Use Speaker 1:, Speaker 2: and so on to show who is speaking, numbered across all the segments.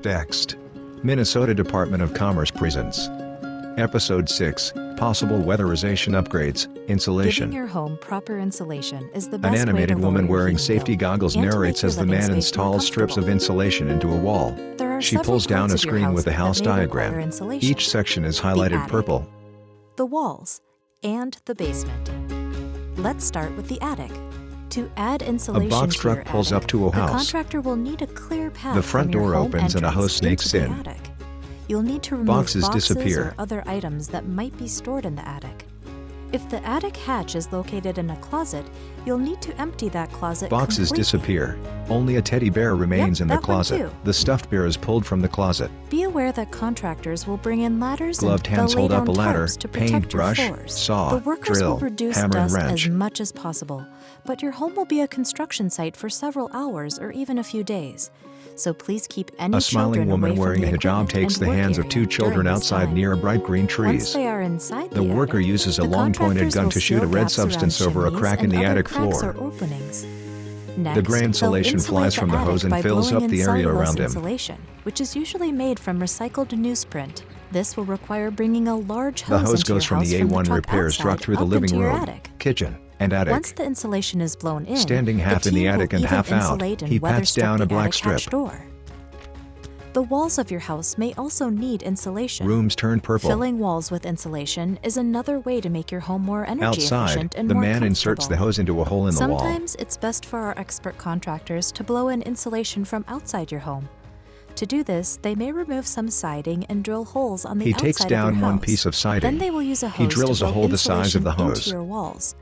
Speaker 1: Text. Minnesota Department of Commerce presents Episode 6, Possible Weatherization Upgrades, Insulation.
Speaker 2: Giving your home proper insulation is the
Speaker 1: An
Speaker 2: best way to
Speaker 1: animated
Speaker 2: lower
Speaker 1: woman
Speaker 2: your
Speaker 1: wearing
Speaker 2: heating
Speaker 1: safety
Speaker 2: bill
Speaker 1: goggles
Speaker 2: and to
Speaker 1: narrates
Speaker 2: make
Speaker 1: as
Speaker 2: your
Speaker 1: the
Speaker 2: living
Speaker 1: man
Speaker 2: space more
Speaker 1: installs strips of
Speaker 2: comfortable.
Speaker 1: insulation into a wall.
Speaker 2: There are
Speaker 1: She
Speaker 2: several
Speaker 1: pulls down
Speaker 2: parts
Speaker 1: a
Speaker 2: of your
Speaker 1: screen
Speaker 2: house
Speaker 1: with a
Speaker 2: that
Speaker 1: house
Speaker 2: may require
Speaker 1: diagram.
Speaker 2: insulation.
Speaker 1: Each section is highlighted
Speaker 2: attic.
Speaker 1: purple.
Speaker 2: The walls, and the basement. Let's start with the attic. To add
Speaker 1: A
Speaker 2: insulation
Speaker 1: box
Speaker 2: to your
Speaker 1: truck pulls
Speaker 2: attic,
Speaker 1: up to a
Speaker 2: the
Speaker 1: house.
Speaker 2: contractor will need a clear path
Speaker 1: The front
Speaker 2: from your
Speaker 1: door
Speaker 2: home
Speaker 1: opens and a
Speaker 2: entrance
Speaker 1: hose snakes
Speaker 2: into the
Speaker 1: in.
Speaker 2: attic. You'll need to remove
Speaker 1: Boxes
Speaker 2: boxes
Speaker 1: disappear.
Speaker 2: or other items that might be stored in the attic. If the attic hatch is located in a closet, you'll need to empty that closet
Speaker 1: Boxes
Speaker 2: completely.
Speaker 1: disappear. Only a teddy bear remains in the
Speaker 2: that one
Speaker 1: closet.
Speaker 2: too.
Speaker 1: The stuffed bear is pulled from the closet.
Speaker 2: Be aware that contractors will bring in ladders
Speaker 1: Gloved
Speaker 2: and
Speaker 1: hands
Speaker 2: they'll lay
Speaker 1: hold up
Speaker 2: down
Speaker 1: a ladder,
Speaker 2: tarps to protect your
Speaker 1: paintbrush,
Speaker 2: floors.
Speaker 1: saw,
Speaker 2: The workers
Speaker 1: drill,
Speaker 2: will reduce
Speaker 1: hammer and
Speaker 2: dust
Speaker 1: wrench.
Speaker 2: as much as possible, but your home will be a construction site for several hours or even a few days. So please keep any
Speaker 1: A smiling
Speaker 2: children
Speaker 1: woman
Speaker 2: away from
Speaker 1: wearing
Speaker 2: the
Speaker 1: a hijab
Speaker 2: equipment
Speaker 1: takes
Speaker 2: and
Speaker 1: the
Speaker 2: work
Speaker 1: hands of
Speaker 2: area
Speaker 1: two children
Speaker 2: during this
Speaker 1: outside
Speaker 2: time.
Speaker 1: near bright green
Speaker 2: Once
Speaker 1: trees.
Speaker 2: they are inside
Speaker 1: The worker
Speaker 2: attic,
Speaker 1: uses a
Speaker 2: the
Speaker 1: long pointed
Speaker 2: contractors
Speaker 1: gun
Speaker 2: will
Speaker 1: to shoot a
Speaker 2: seal
Speaker 1: red
Speaker 2: gaps around
Speaker 1: substance over a
Speaker 2: chimneys
Speaker 1: crack in
Speaker 2: and
Speaker 1: the
Speaker 2: other
Speaker 1: attic
Speaker 2: cracks
Speaker 1: floor.
Speaker 2: or openings.
Speaker 1: The
Speaker 2: Next,
Speaker 1: gray
Speaker 2: they'll
Speaker 1: insulation
Speaker 2: insulate
Speaker 1: flies from the
Speaker 2: attic
Speaker 1: hose and
Speaker 2: by
Speaker 1: fills
Speaker 2: blowing
Speaker 1: up
Speaker 2: in
Speaker 1: the area
Speaker 2: cellulose
Speaker 1: around him.
Speaker 2: insulation, which is usually made from recycled newsprint. This will require bringing a large
Speaker 1: The
Speaker 2: hose
Speaker 1: hose
Speaker 2: into your
Speaker 1: goes from
Speaker 2: house
Speaker 1: the
Speaker 2: from
Speaker 1: A1
Speaker 2: truck
Speaker 1: repairs truck
Speaker 2: outside
Speaker 1: through the
Speaker 2: up
Speaker 1: living
Speaker 2: into your
Speaker 1: room,
Speaker 2: attic.
Speaker 1: kitchen, and attic.
Speaker 2: Once the insulation is blown in,
Speaker 1: Standing half
Speaker 2: the
Speaker 1: in the
Speaker 2: team
Speaker 1: attic
Speaker 2: will
Speaker 1: and
Speaker 2: even
Speaker 1: half out,
Speaker 2: insulate and
Speaker 1: he
Speaker 2: weather
Speaker 1: pats
Speaker 2: strip
Speaker 1: down
Speaker 2: the
Speaker 1: a black
Speaker 2: attic hatch
Speaker 1: strip.
Speaker 2: door. The walls of your house may also need insulation.
Speaker 1: Rooms turn purple.
Speaker 2: Filling walls with insulation is another way to make your home more energy
Speaker 1: Outside,
Speaker 2: efficient and
Speaker 1: the
Speaker 2: more
Speaker 1: man inserts the
Speaker 2: comfortable.
Speaker 1: hose into a hole in the wall.
Speaker 2: Sometimes it's best for our expert contractors to blow in insulation from outside your home. To do this, they may remove some siding and drill holes on the
Speaker 1: He
Speaker 2: outside
Speaker 1: takes
Speaker 2: of your
Speaker 1: down one
Speaker 2: house.
Speaker 1: piece of siding.
Speaker 2: Then they will use a hose
Speaker 1: He drills
Speaker 2: to
Speaker 1: a
Speaker 2: blow
Speaker 1: hole the size of the
Speaker 2: insulation
Speaker 1: hose.
Speaker 2: into your walls.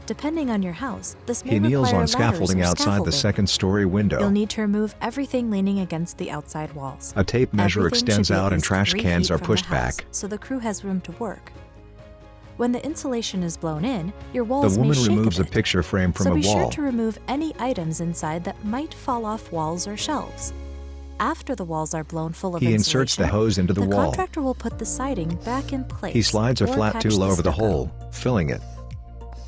Speaker 2: Depending on your house, this may
Speaker 1: He kneels
Speaker 2: require
Speaker 1: on
Speaker 2: ladders
Speaker 1: scaffolding
Speaker 2: or
Speaker 1: outside the
Speaker 2: scaffolding.
Speaker 1: second-story
Speaker 2: You'll
Speaker 1: window.
Speaker 2: need to remove everything leaning against the outside walls.
Speaker 1: A tape measure
Speaker 2: Everything
Speaker 1: extends
Speaker 2: should be at
Speaker 1: out and
Speaker 2: least
Speaker 1: trash
Speaker 2: 3
Speaker 1: cans
Speaker 2: feet
Speaker 1: are
Speaker 2: from the
Speaker 1: pushed
Speaker 2: house,
Speaker 1: back.
Speaker 2: so the crew has room to work. When the insulation is blown in, your walls
Speaker 1: The
Speaker 2: may
Speaker 1: woman
Speaker 2: shake
Speaker 1: removes a
Speaker 2: bit.
Speaker 1: picture frame from
Speaker 2: So
Speaker 1: a
Speaker 2: be sure
Speaker 1: wall.
Speaker 2: to remove any items inside that might fall off walls or shelves. After the walls are blown full of
Speaker 1: He
Speaker 2: insulation,
Speaker 1: inserts the hose into the wall.
Speaker 2: contractor will put the siding back in place.
Speaker 1: He slides a
Speaker 2: or
Speaker 1: flat
Speaker 2: patch
Speaker 1: tool over the
Speaker 2: stucco.
Speaker 1: hole, filling it.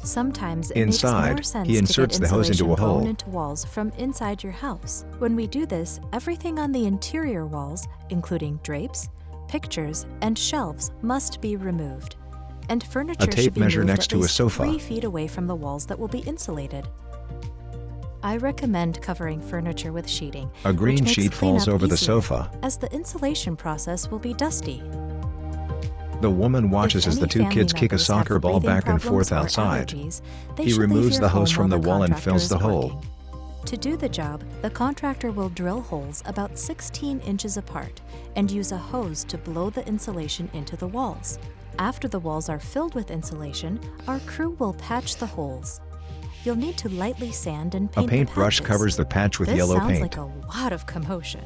Speaker 2: Sometimes it
Speaker 1: Inside,
Speaker 2: makes more sense
Speaker 1: he
Speaker 2: to
Speaker 1: inserts
Speaker 2: get
Speaker 1: the hose into
Speaker 2: insulation
Speaker 1: a
Speaker 2: blown
Speaker 1: hole.
Speaker 2: into walls from inside your house. When we do this, everything on the interior walls, including drapes, pictures, and shelves, must be removed. And furniture
Speaker 1: tape
Speaker 2: should be
Speaker 1: measure
Speaker 2: moved
Speaker 1: next
Speaker 2: at
Speaker 1: to a
Speaker 2: least
Speaker 1: sofa.
Speaker 2: 3 feet away from the walls that will be insulated. I recommend covering furniture with sheeting.
Speaker 1: A green
Speaker 2: which makes
Speaker 1: sheet falls
Speaker 2: cleanup
Speaker 1: over the
Speaker 2: easier,
Speaker 1: sofa.
Speaker 2: as the insulation process will be dusty.
Speaker 1: The woman watches
Speaker 2: If
Speaker 1: as the
Speaker 2: any
Speaker 1: two
Speaker 2: family
Speaker 1: kids kick a
Speaker 2: members have
Speaker 1: soccer ball
Speaker 2: breathing
Speaker 1: back and
Speaker 2: problems
Speaker 1: forth
Speaker 2: or
Speaker 1: outside.
Speaker 2: allergies, they
Speaker 1: He
Speaker 2: should leave
Speaker 1: removes
Speaker 2: your
Speaker 1: the hose
Speaker 2: home
Speaker 1: from
Speaker 2: while
Speaker 1: the wall and
Speaker 2: contractor
Speaker 1: fills
Speaker 2: is
Speaker 1: the hole.
Speaker 2: working. To do the job, the contractor will drill holes about 16 inches apart and use a hose to blow the insulation into the walls. After the walls are filled with insulation, our crew will patch the holes. You'll need to lightly sand and
Speaker 1: A
Speaker 2: paint the
Speaker 1: paintbrush
Speaker 2: patches.
Speaker 1: covers the patch with
Speaker 2: This
Speaker 1: yellow
Speaker 2: sounds
Speaker 1: paint.
Speaker 2: like a lot of commotion,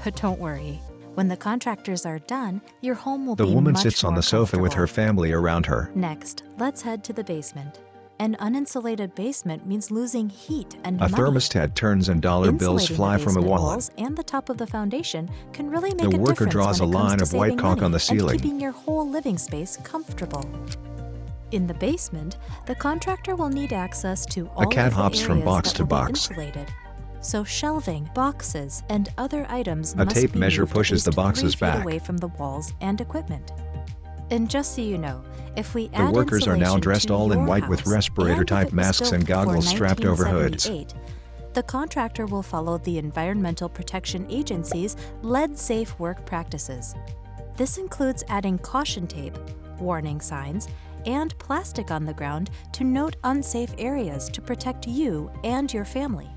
Speaker 2: but don't worry. When the contractors are done, your home will
Speaker 1: The
Speaker 2: be
Speaker 1: woman
Speaker 2: much
Speaker 1: sits on
Speaker 2: more
Speaker 1: the sofa with her
Speaker 2: comfortable.
Speaker 1: family around her.
Speaker 2: Next, let's head to the basement. An uninsulated basement means losing heat and
Speaker 1: A
Speaker 2: money.
Speaker 1: thermostat turns and dollar bills
Speaker 2: Insulating
Speaker 1: fly
Speaker 2: the
Speaker 1: from a
Speaker 2: basement
Speaker 1: wall.
Speaker 2: walls and the top of the foundation can really make
Speaker 1: The
Speaker 2: a
Speaker 1: worker
Speaker 2: difference
Speaker 1: draws
Speaker 2: when
Speaker 1: a
Speaker 2: it comes
Speaker 1: line
Speaker 2: to
Speaker 1: of white
Speaker 2: saving
Speaker 1: caulk
Speaker 2: money
Speaker 1: on the
Speaker 2: and
Speaker 1: ceiling.
Speaker 2: keeping your whole living space comfortable. In the basement, the contractor will need access to all
Speaker 1: cat
Speaker 2: of the
Speaker 1: hops from
Speaker 2: areas
Speaker 1: box
Speaker 2: that
Speaker 1: to
Speaker 2: will be
Speaker 1: box.
Speaker 2: insulated. So shelving, boxes, and other items
Speaker 1: A
Speaker 2: must
Speaker 1: tape
Speaker 2: be
Speaker 1: measure
Speaker 2: moved at
Speaker 1: pushes the
Speaker 2: least
Speaker 1: boxes
Speaker 2: 3 feet
Speaker 1: back.
Speaker 2: away from the walls and equipment. And just so you know, if we
Speaker 1: The
Speaker 2: add
Speaker 1: workers are now
Speaker 2: insulation
Speaker 1: dressed
Speaker 2: to
Speaker 1: all in
Speaker 2: your
Speaker 1: white with
Speaker 2: house,
Speaker 1: respirator-type
Speaker 2: and if it was
Speaker 1: masks
Speaker 2: built
Speaker 1: and
Speaker 2: before
Speaker 1: goggles strapped over hood.
Speaker 2: 1978, the contractor will follow the Environmental Protection Agency's lead-safe work practices. This includes adding caution tape, warning signs, and plastic on the ground to note unsafe areas to protect you and your family.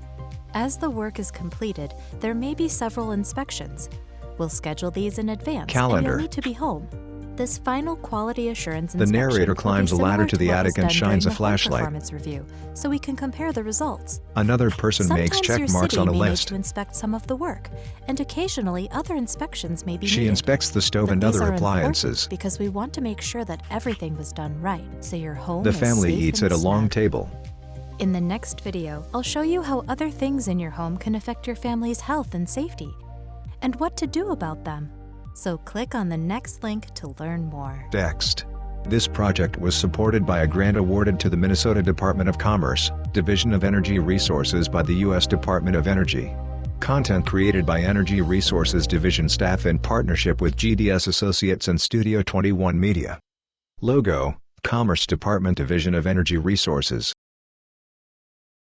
Speaker 2: As the work is completed, there may be several inspections. We'll schedule these in advance,
Speaker 1: Calendar.
Speaker 2: and you'll need to be home. This final quality assurance
Speaker 1: The
Speaker 2: inspection
Speaker 1: narrator
Speaker 2: will be
Speaker 1: climbs a ladder
Speaker 2: similar
Speaker 1: to the
Speaker 2: what was
Speaker 1: attic and
Speaker 2: done
Speaker 1: shines
Speaker 2: during
Speaker 1: a
Speaker 2: the home
Speaker 1: flashlight.
Speaker 2: performance review, so we can compare the results.
Speaker 1: Another person makes
Speaker 2: Sometimes
Speaker 1: check
Speaker 2: your
Speaker 1: marks
Speaker 2: city
Speaker 1: on a
Speaker 2: may need
Speaker 1: list.
Speaker 2: to inspect some of the work, and occasionally other inspections may be
Speaker 1: She
Speaker 2: needed.
Speaker 1: inspects the stove
Speaker 2: But
Speaker 1: and
Speaker 2: these
Speaker 1: other
Speaker 2: are
Speaker 1: appliances.
Speaker 2: important because we want to make sure that everything was done right, so your home
Speaker 1: The
Speaker 2: is
Speaker 1: family
Speaker 2: safe
Speaker 1: eats
Speaker 2: and
Speaker 1: at a long
Speaker 2: snug.
Speaker 1: table.
Speaker 2: In the next video, I'll show you how other things in your home can affect your family's health and safety, and what to do about them. So click on the next link to learn more.
Speaker 1: Text. This project was supported by a grant awarded to the Minnesota Department of Commerce, Division of Energy Resources by the U.S. Department of Energy. Content created by Energy Resources Division staff in partnership with GDS Associates and Studio 21 Media. Logo, Commerce Department Division of Energy Resources.